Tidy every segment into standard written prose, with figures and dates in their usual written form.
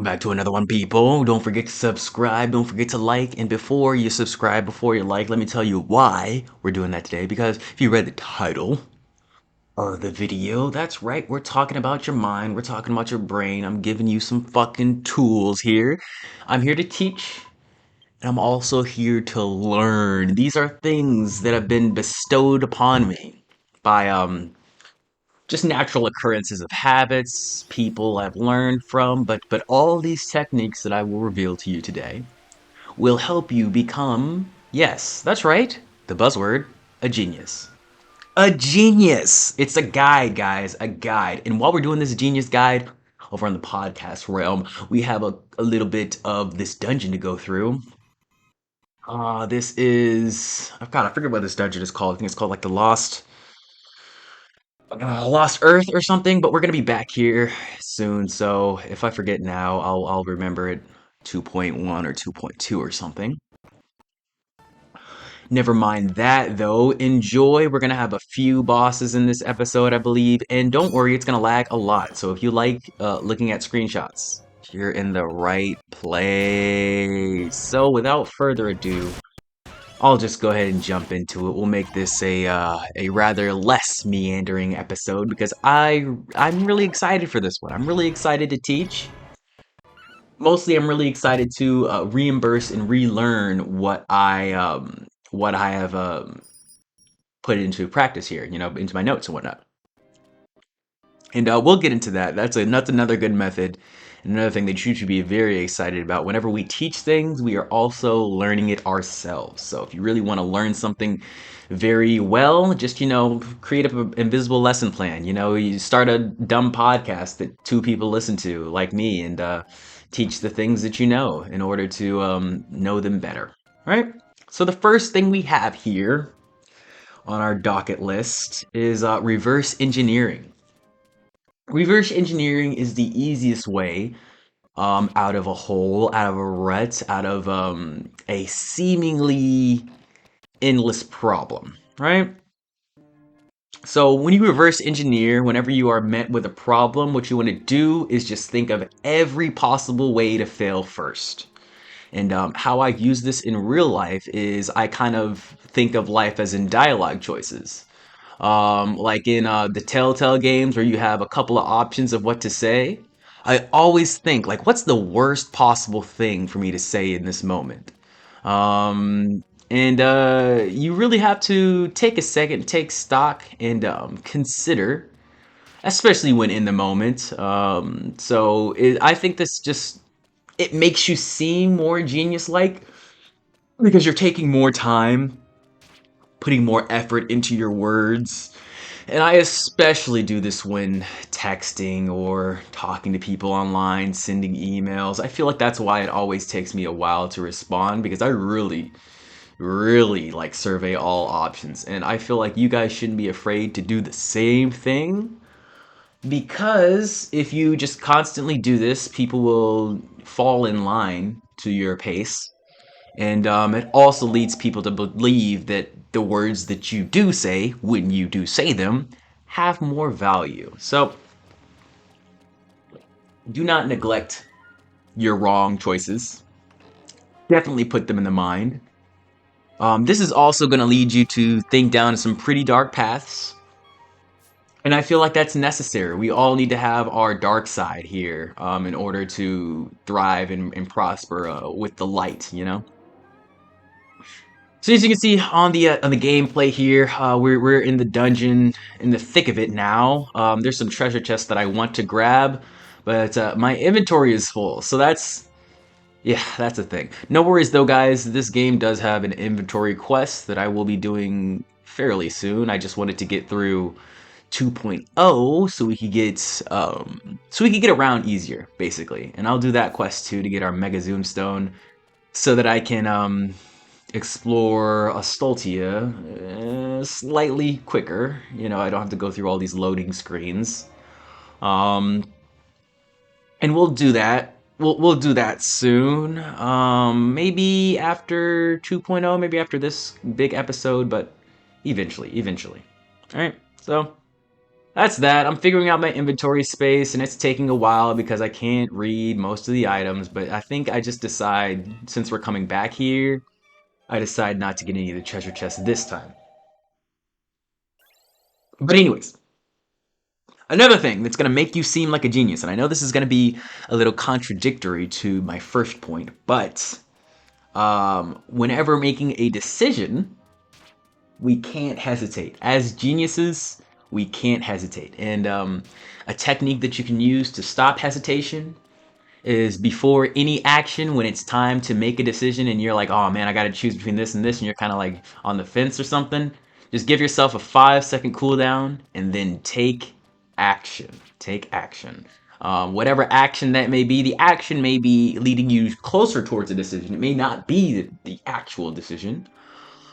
back to another one, people. Don't forget to subscribe, don't forget to like, and before you subscribe, before you like, let me tell you why we're doing that today, because if you read the title of the video, that's right, we're talking about your mind, we're talking about your brain. I'm giving you some fucking tools here. I'm here to teach, and I'm also here to learn. These are things that have been bestowed upon me by, just natural occurrences of habits, people I've learned from, but all these techniques that I will reveal to you today will help you become, yes, that's right, the buzzword, a genius. A genius! It's a guide, guys, a guide. And while we're doing this genius guide over on the podcast realm, we have a little bit of this dungeon to go through. This is, I forget what this dungeon is called. I think it's called like the Lost Earth or something, but we're gonna be back here soon. So if I forget now, I'll remember it 2.1 or 2.2 or something. Never mind that though. Enjoy. We're gonna have a few bosses in this episode, I believe, and don't worry, it's gonna lag a lot. So if you like looking at screenshots, you're in the right place. So without further ado, I'll just go ahead and jump into it. We'll make this a rather less meandering episode because I'm really excited for this one. I'm really excited to teach. Mostly, I'm really excited to reimburse and relearn what I have put into practice here. You know, into my notes and whatnot. And we'll get into that. That's another good method. And another thing that you should be very excited about. Whenever we teach things, we are also learning it ourselves. So if you really want to learn something very well, just, create up an invisible lesson plan. You start a dumb podcast that two people listen to, like me, and teach the things that you know in order to know them better. All right? So the first thing we have here on our docket list is reverse engineering. Reverse engineering is the easiest way out of a hole, out of a rut, out of a seemingly endless problem, right? So when you reverse engineer, whenever you are met with a problem, what you want to do is just think of every possible way to fail first. And how I use this in real life is I kind of think of life as in dialogue choices. Like in the Telltale games where you have a couple of options of what to say. I always think like, what's the worst possible thing for me to say in this moment? And you really have to take a second, take stock, and consider, especially when in the moment. I think this just it makes you seem more genius-like because you're taking more time, putting more effort into your words. And I especially do this when texting or talking to people online, sending emails. I feel like that's why it always takes me a while to respond because I really like survey all options. And I feel like you guys shouldn't be afraid to do the same thing because if you just constantly do this, people will fall in line to your pace. And it also leads people to believe that the words that you do say, when you do say them, have more value. So do not neglect your wrong choices. Definitely put them in the mind. This is also going to lead you to think down some pretty dark paths. And I feel like that's necessary. We all need to have our dark side here in order to thrive and prosper with the light, you know? So as you can see on the gameplay here, we're in the dungeon, in the thick of it now. There's some treasure chests that I want to grab, but my inventory is full, so that's a thing. No worries though, guys. This game does have an inventory quest that I will be doing fairly soon. I just wanted to get through 2.0 so we could get around easier, basically. And I'll do that quest too to get our Mega Zoom Stone, so that I can explore Astoltia slightly quicker. I don't have to go through all these loading screens. Um, and we'll do that. We'll do that soon. Maybe after 2.0, maybe after this big episode, but eventually. All right. So That's that. I'm figuring out my inventory space, and it's taking a while because I can't read most of the items. But I think I just decide, since we're coming back here, I decide not to get any of the treasure chests this time. But anyways, another thing that's gonna make you seem like a genius, and I know this is gonna be a little contradictory to my first point, but whenever making a decision, we can't hesitate. As geniuses, we can't hesitate. And a technique that you can use to stop hesitation is before any action, when it's time to make a decision and you're like, oh man, I gotta choose between this and this, and you're kind of like on the fence or something, just give yourself a 5 second cooldown and then take action. Take action. Whatever action that may be, the action may be leading you closer towards a decision. It may not be the actual decision,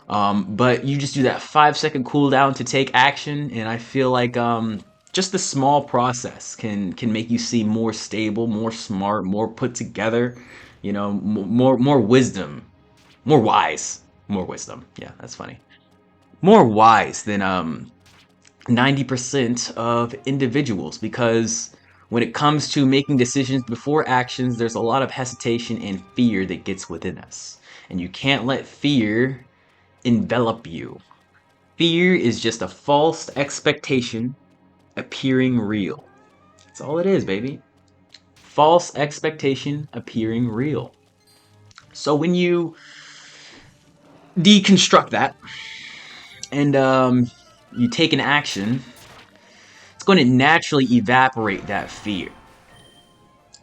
but you just do that 5 second cooldown to take action, and I feel like just the small process can make you seem more stable, more smart, more put together. You know, more wisdom, more wise, more wisdom. Yeah, that's funny. More wise than 90% of individuals, because when it comes to making decisions before actions, there's a lot of hesitation and fear that gets within us, and you can't let fear envelop you. Fear is just a false expectation appearing real. That's all it is, baby. False expectation appearing real. So when you deconstruct that and you take an action, it's going to naturally evaporate that fear.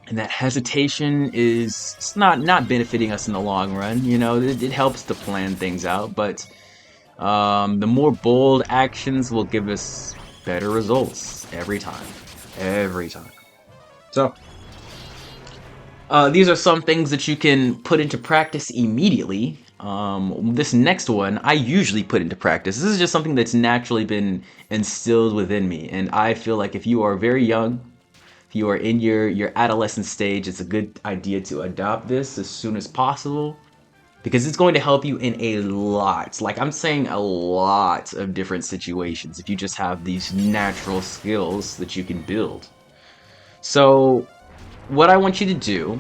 And that hesitation is, it's not benefiting us in the long run. You know, it helps to plan things out, but the more bold actions will give us better results every time. Every time. So, these are some things that you can put into practice immediately. This next one, I usually put into practice. This is just something that's naturally been instilled within me. And I feel like if you are very young, if you are in your adolescent stage, it's a good idea to adopt this as soon as possible, because it's going to help you in a lot, like I'm saying, a lot of different situations if you just have these natural skills that you can build. So what I want you to do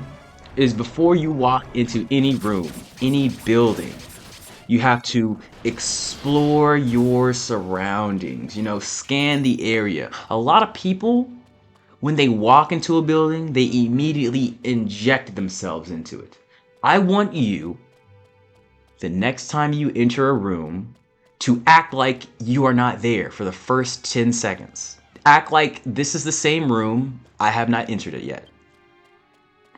is, before you walk into any room, any building, you have to explore your surroundings, you know, scan the area. A lot of people, when they walk into a building, they immediately inject themselves into it. I want you, the next time you enter a room, to act like you are not there for the first 10 seconds. Act like this is the same room, I have not entered it yet.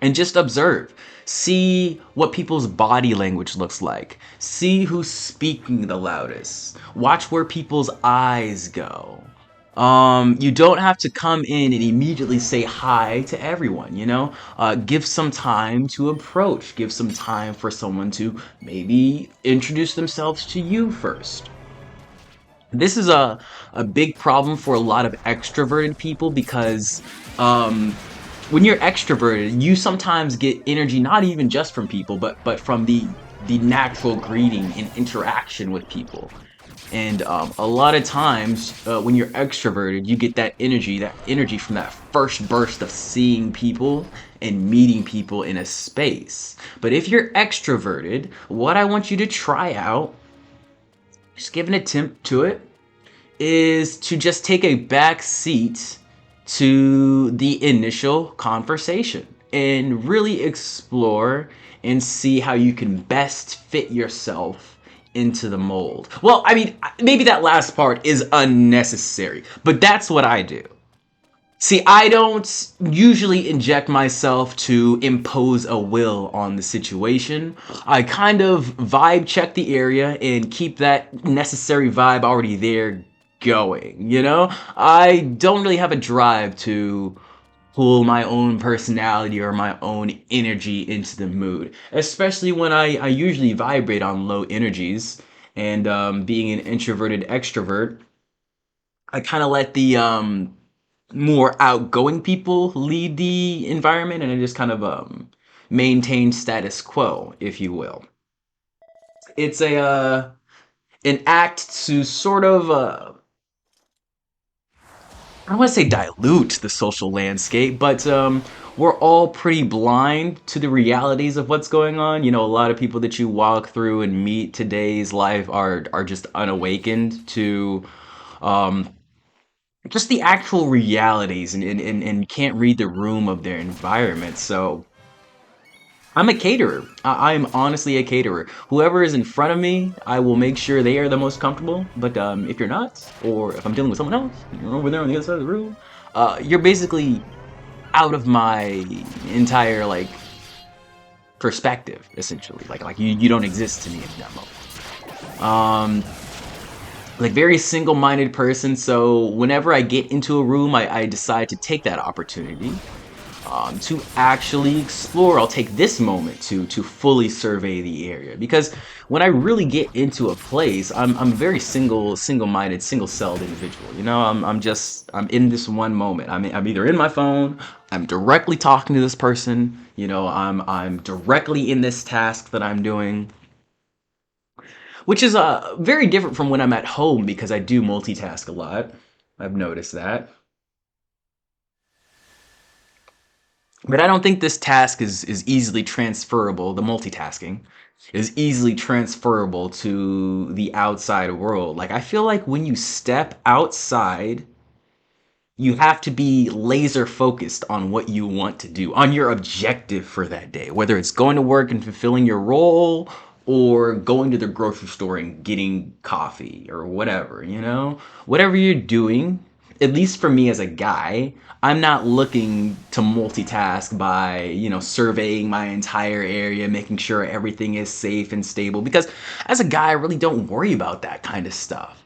And just observe. See what people's body language looks like. See who's speaking the loudest. Watch where people's eyes go. You don't have to come in and immediately say hi to everyone, you know? Give some time to approach. Give some time for someone to maybe introduce themselves to you first. This is a big problem for a lot of extroverted people, because um, when you're extroverted, you sometimes get energy not even just from people, but from the natural greeting and interaction with people. And a lot of times, when you're extroverted, you get that energy from that first burst of seeing people and meeting people in a space. But if you're extroverted, what I want you to try out, just give an attempt to it, is to just take a back seat to the initial conversation and really explore and see how you can best fit yourself into the mold. Well, I mean, maybe that last part is unnecessary, but that's what I do. See, I don't usually inject myself to impose a will on the situation. I kind of vibe check the area and keep that necessary vibe already there going, you know? I don't really have a drive to pull my own personality or my own energy into the mood, especially when I usually vibrate on low energies. And being an introverted extrovert, I kind of let the more outgoing people lead the environment, and I just kind of maintain status quo, if you will. It's a an act to sort of I don't want to say dilute the social landscape, but we're all pretty blind to the realities of what's going on. You know, a lot of people that you walk through and meet today's life are just unawakened to um, just the actual realities and can't read the room of their environment. So I'm a caterer. I'm honestly a caterer. Whoever is in front of me, I will make sure they are the most comfortable. But if you're not, or if I'm dealing with someone else, you're over there on the other side of the room, you're basically out of my entire like perspective, essentially. Like you don't exist to me in that moment. Like very single-minded person. So whenever I get into a room, I decide to take that opportunity to actually explore. I'll take this moment to fully survey the area because when I really get into a place, I'm a very single-minded, single-celled individual. You know, I'm in this one moment. I'm either in my phone, I'm directly talking to this person. You know, I'm directly in this task that I'm doing, which is very different from when I'm at home because I do multitask a lot. I've noticed that. But I don't think this task is easily transferable. The multitasking is easily transferable to the outside world. Like, I feel like when you step outside, you have to be laser focused on what you want to do, on your objective for that day, whether it's going to work and fulfilling your role or going to the grocery store and getting coffee or whatever, you know? Whatever you're doing, at least for me as a guy, I'm not looking to multitask by, you know, surveying my entire area, making sure everything is safe and stable because as a guy, I really don't worry about that kind of stuff.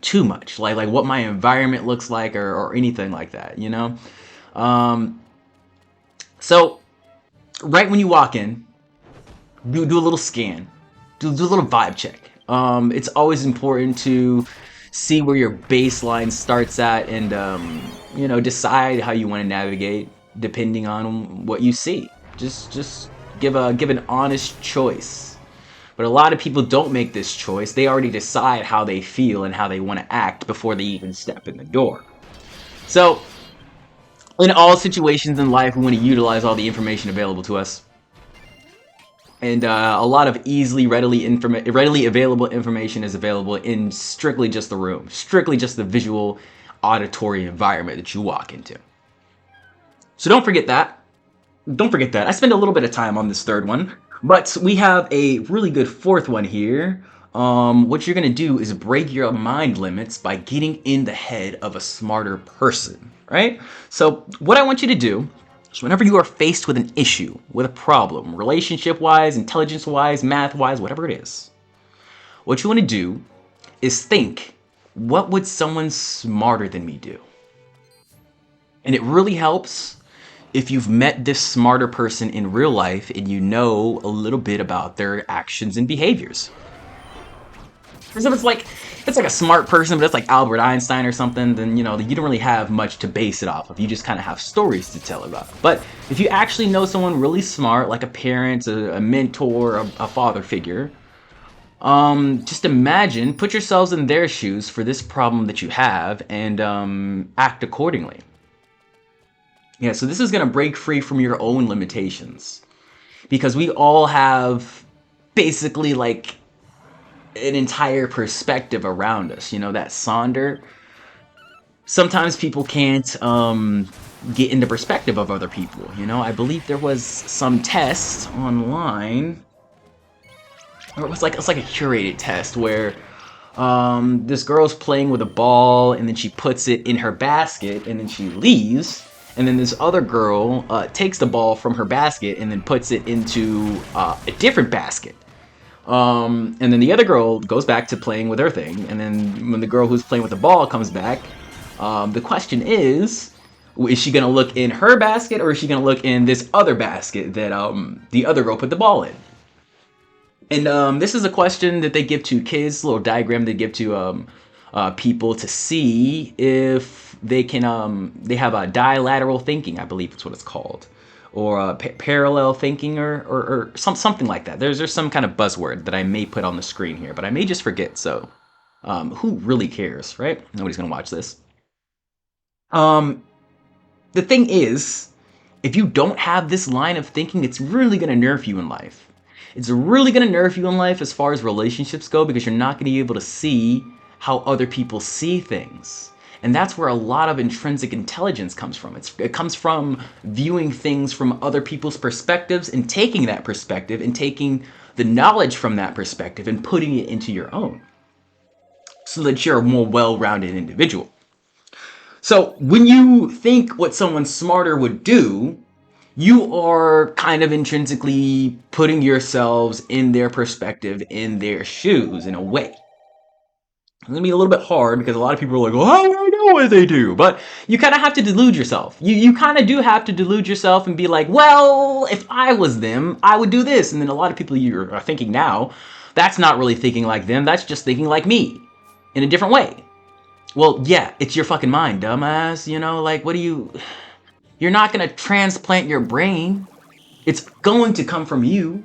Too much like what my environment looks like or anything like that, you know. um so right when you walk in, do a little scan, do a little vibe check. It's always important to see where your baseline starts at and you know, decide how you want to navigate depending on what you see. Just give an honest choice. But a lot of people don't make this choice. They already decide how they feel and how they want to act before they even step in the door. So, in all situations in life, we want to utilize all the information available to us. And a lot of readily available information is available in strictly just the room, strictly just the visual, auditory environment that you walk into. So don't forget that. Don't forget that. I spent a little bit of time on this third one, but we have a really good fourth one here. What you're gonna do is break your mind limits by getting in the head of a smarter person, right? So what I want you to do is whenever you are faced with an issue, with a problem, relationship-wise, intelligence-wise, math-wise, whatever it is, what you want to do is think, what would someone smarter than me do? And it really helps if you've met this smarter person in real life and you know a little bit about their actions and behaviors. Because if it's like a smart person, but it's like Albert Einstein or something, then you know you don't really have much to base it off of. You just kind of have stories to tell about. But if you actually know someone really smart, like a parent, a mentor, a father figure, just imagine, put yourselves in their shoes for this problem that you have, and act accordingly. Yeah, so this is going to break free from your own limitations. Because we all have basically like an entire perspective around us, you know, that sonder. Sometimes people can't get into perspective of other people, you know. I believe there was some test online, or it's like a curated test where this girl's playing with a ball and then she puts it in her basket and then she leaves. And then this other girl takes the ball from her basket and then puts it into a different basket. And then the other girl goes back to playing with her thing. And then when the girl who's playing with the ball comes back, the question is she going to look in her basket or is she going to look in this other basket that the other girl put the ball in? And this is a question that they give to kids, a little diagram they give to people to see if they can they have a dilateral thinking, I believe that's what it's called, or parallel thinking, or something like that. There's some kind of buzzword that I may put on the screen here, but I may just forget. So Who really cares, right? Nobody's gonna watch this. Um, the thing is, if you don't have this line of thinking, it's really gonna nerf you in life. It's really gonna nerf you in life as far as relationships go because you're not gonna be able to see how other people see things. And that's where a lot of intrinsic intelligence comes from. It comes from viewing things from other people's perspectives and taking that perspective and taking the knowledge from that perspective and putting it into your own so that you're a more well-rounded individual. So when you think what someone smarter would do, you are kind of intrinsically putting yourselves in their perspective, in their shoes, in a way. It's gonna be a little bit hard because a lot of people are like, well, how do I know what they do? But you kind of have to delude yourself. You kind of do have to delude yourself and be like, well, if I was them, I would do this. And then a lot of people you are thinking now, that's not really thinking like them. That's just thinking like me in a different way. Well, yeah, it's your fucking mind, dumbass. You know, like, what do you. You're not gonna transplant your brain. It's going to come from you.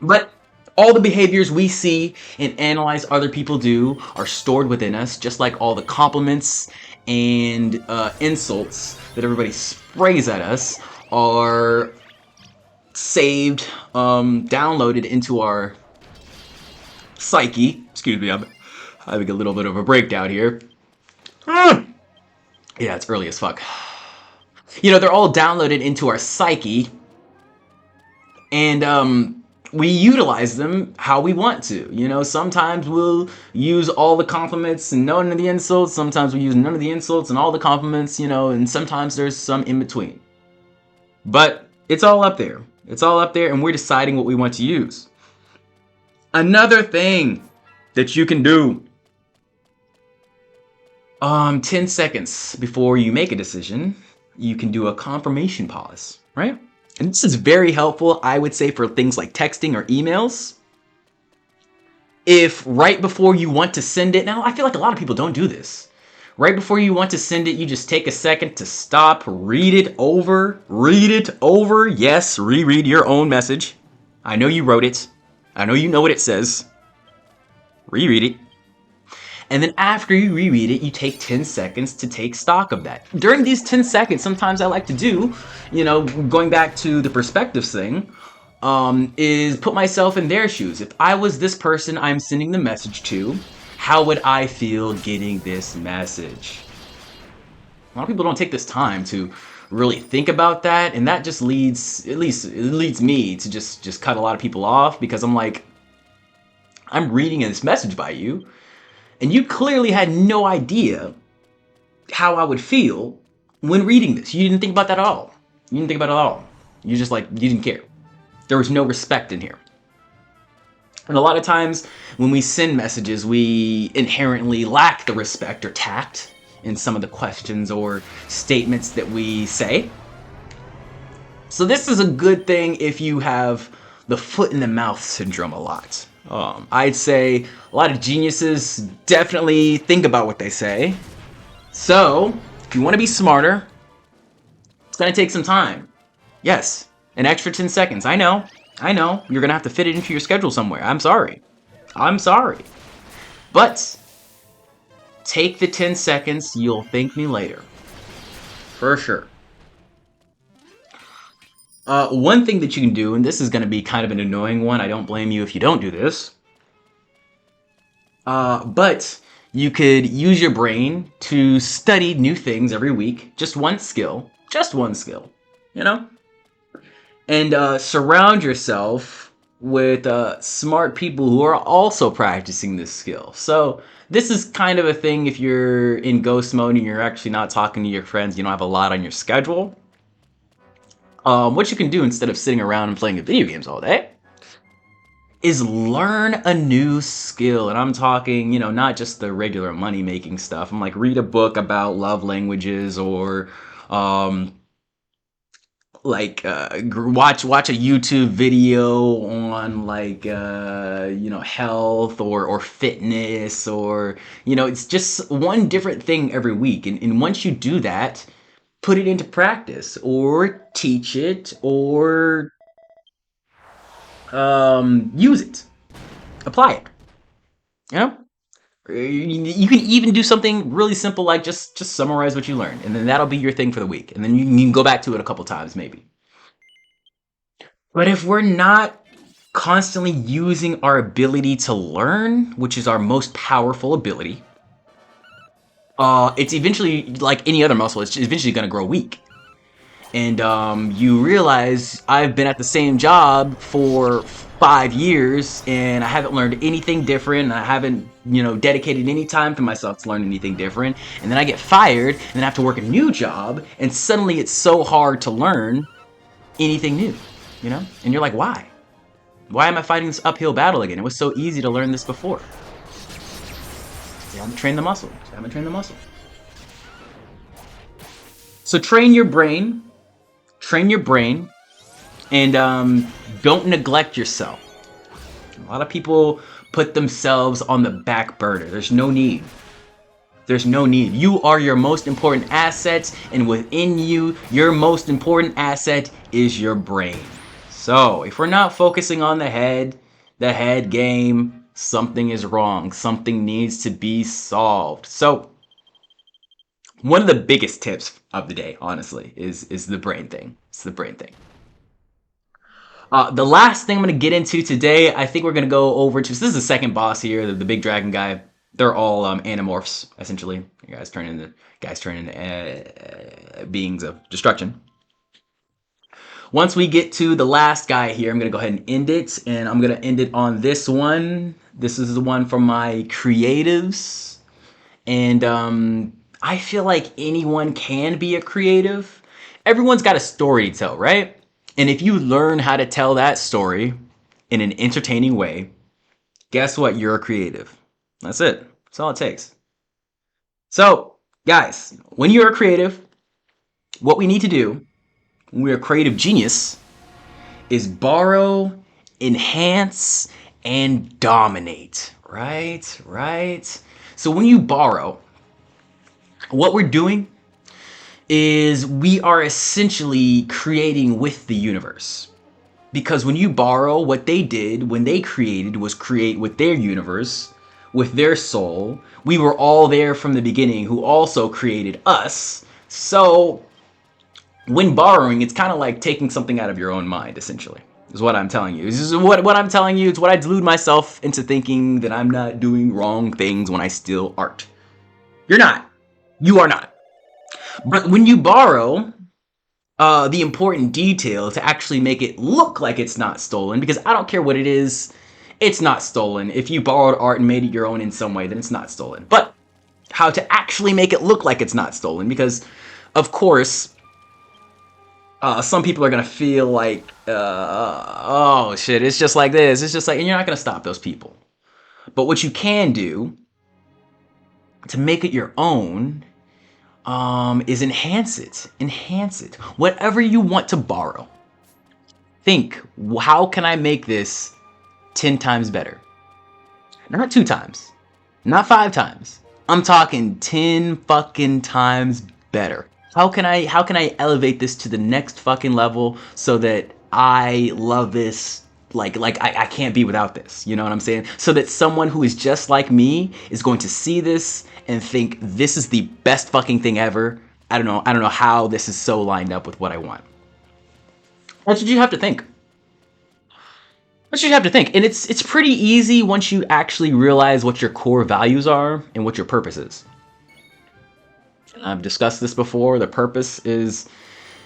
But all the behaviors we see and analyze other people do are stored within us, just like all the compliments and insults that everybody sprays at us are saved, downloaded into our psyche. Excuse me, I'm having a little bit of a breakdown here. Yeah, it's early as fuck. You know, they're all downloaded into our psyche, and we utilize them how we want to. You know, sometimes we'll use all the compliments and none of the insults. Sometimes we use none of the insults and all the compliments, you know, and sometimes there's some in between. But it's all up there. It's all up there, and we're deciding what we want to use. Another thing that you can do 10 seconds before you make a decision, you can do a confirmation pause, right? And this is very helpful, I would say, for things like texting or emails. If right before you want to send it, now I feel like a lot of people don't do this. Right before you want to send it, you just take a second to stop, read it over, yes, reread your own message. I know you wrote it. I know you know what it says. Reread it. And then after you reread it, you take 10 seconds to take stock of that. During these 10 seconds, sometimes I like to do, you know, going back to the perspectives thing, is put myself in their shoes. If I was this person I'm sending the message to, how would I feel getting this message? A lot of people don't take this time to really think about that, and that just leads, at least it leads me to just cut a lot of people off because I'm like, I'm reading this message by you, and you clearly had no idea how I would feel when reading this. You didn't think about that at all. You didn't think about it at all. You just like, you didn't care. There was no respect in here. And a lot of times when we send messages, we inherently lack the respect or tact in some of the questions or statements that we say. So this is a good thing if you have the foot in the mouth syndrome a lot. I'd say a lot of geniuses definitely think about what they say. So, if you want to be smarter, it's going to take some time. Yes, an extra 10 seconds. I know. You're going to have to fit it into your schedule somewhere. I'm sorry. But, take the 10 seconds. You'll thank me later. For sure. One thing that you can do, and this is going to be kind of an annoying one, I don't blame you if you don't do this, but you could use your brain to study new things every week, just one skill, you know? And surround yourself with smart people who are also practicing this skill. So this is kind of a thing if you're in ghost mode and you're actually not talking to your friends, you don't have a lot on your schedule. What you can do instead of sitting around and playing video games all day is learn a new skill. And I'm talking, you know, not just the regular money making stuff. I'm like, read a book about love languages or watch a YouTube video on like you know, health or fitness, or you know, it's just one different thing every week. And once you do that, put it into practice or teach it or use it, apply it, you know? You can even do something really simple like just summarize what you learned, and then that'll be your thing for the week, and then you can go back to it a couple times maybe. But if we're not constantly using our ability to learn, which is our most powerful ability, it's eventually like any other muscle. It's eventually going to grow weak. And you realize I've been at the same job for 5 years and I haven't learned anything different. And I haven't, dedicated any time to myself to learn anything different. And then I get fired and then I have to work a new job. And suddenly it's so hard to learn anything new, And you're like, why? Why am I fighting this uphill battle again? It was so easy to learn this before. I haven't trained the muscle. I haven't trained the muscle. So train your brain. Train your brain. And don't neglect yourself. A lot of people put themselves on the back burner. There's no need. There's no need. You are your most important assets, and within you, your most important asset is your brain. So, if we're not focusing on the head game, something is wrong. Something needs to be solved. So, one of the biggest tips of the day, honestly, is the brain thing. It's the brain thing. The last thing I'm going to get into today, I think we're going to go over to, so this is the second boss here, the big dragon guy. They're all animorphs, essentially. You guys turn into beings of destruction. Once we get to the last guy here, I'm going to go ahead and end it. And I'm going to end it on this one. This is the one from my creatives. And I feel like anyone can be a creative. Everyone's got a story to tell, right? And if you learn how to tell that story in an entertaining way, guess what? You're a creative. That's it. That's all it takes. So, guys, when you're a creative, what we need to do when we're a creative genius is borrow, enhance, and dominate. Right? Right? So when you borrow, what we're doing is we are essentially creating with the universe. Because when you borrow, what they did when they created was create with their universe, with their soul. We were all there from the beginning who also created us. So when borrowing, it's kind of like taking something out of your own mind, essentially, is what I'm telling you. This is what I'm telling you. It's what I delude myself into thinking that I'm not doing wrong things when I steal art. You're not. You are not. But when you borrow the important detail to actually make it look like it's not stolen, because I don't care what it is, it's not stolen. If you borrowed art and made it your own in some way, then it's not stolen. But how to actually make it look like it's not stolen, because of course, some people are going to feel like, oh shit, it's just like this. It's just like, and you're not going to stop those people. But what you can do to make it your own is enhance it. Enhance it. Whatever you want to borrow. Think, how can I make this 10 times better? Not 2 times. Not 5 times. I'm talking 10 fucking times better. How can I elevate this to the next fucking level so that I love this like I can't be without this, you know what I'm saying? So that someone who is just like me is going to see this and think this is the best fucking thing ever. I don't know how this is so lined up with what I want. That's what you have to think. That's what you have to think. And it's pretty easy once you actually realize what your core values are and what your purpose is. I've discussed this before. The purpose is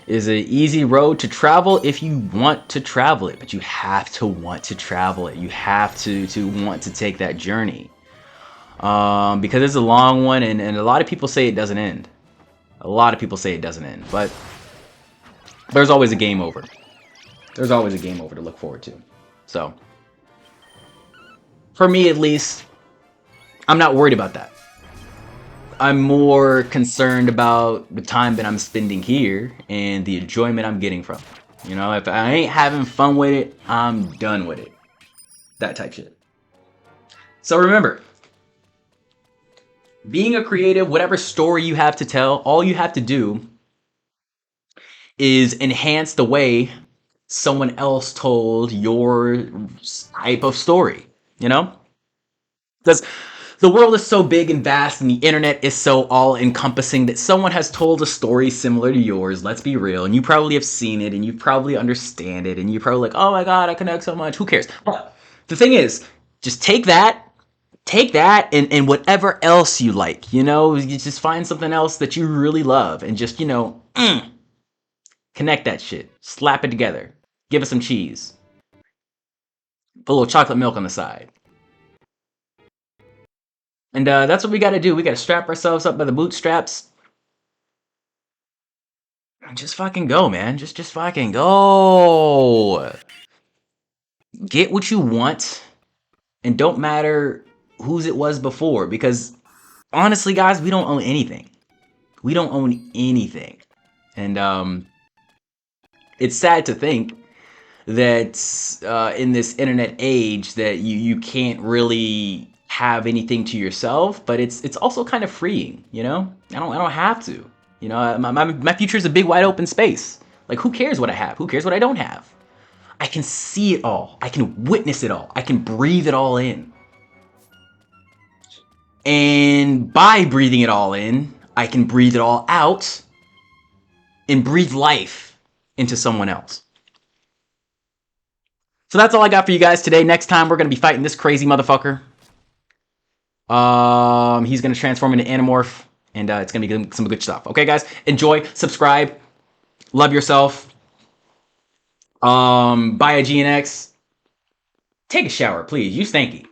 an easy road to travel if you want to travel it, but you have to want to travel it. You have to want to take that journey. Because it's a long one, and a lot of people say it doesn't end. A lot of people say it doesn't end, but there's always a game over. There's always a game over to look forward to. So, for me at least, I'm not worried about that. I'm more concerned about the time that I'm spending here and the enjoyment I'm getting from it. You know, if I ain't having fun with it, I'm done with it. That type shit. So remember, being a creative, whatever story you have to tell, all you have to do is enhance the way someone else told your type of story, you know? Because The world is so big and vast, and the internet is so all-encompassing that someone has told a story similar to yours, let's be real, and you probably have seen it, and you probably understand it, and you're probably like, oh my god, I connect so much, who cares? But the thing is, just take that and whatever else you like, you know, you just find something else that you really love, and just, you know, connect that shit, slap it together, give it some cheese, put a little chocolate milk on the side. And that's what we gotta do. We gotta strap ourselves up by the bootstraps. Just fucking go, man. Just fucking go. Get what you want, and don't matter whose it was before. Because honestly, guys, we don't own anything. We don't own anything, and it's sad to think that in this internet age that you can't really have anything to yourself, but it's also kind of freeing, you know. I don't have to, you know. My future is a big wide open space. Like, who cares what I have? Who cares what I don't have? I can see it all. I can witness it all. I can breathe it all in. And by breathing it all in, I can breathe it all out and breathe life into someone else. So that's all I got for you guys today. Next time we're gonna be fighting this crazy motherfucker. He's gonna transform into animorph, and it's gonna be some good stuff. Okay, guys, enjoy, subscribe, love yourself. Buy a GNX. Take a shower, please. You stanky.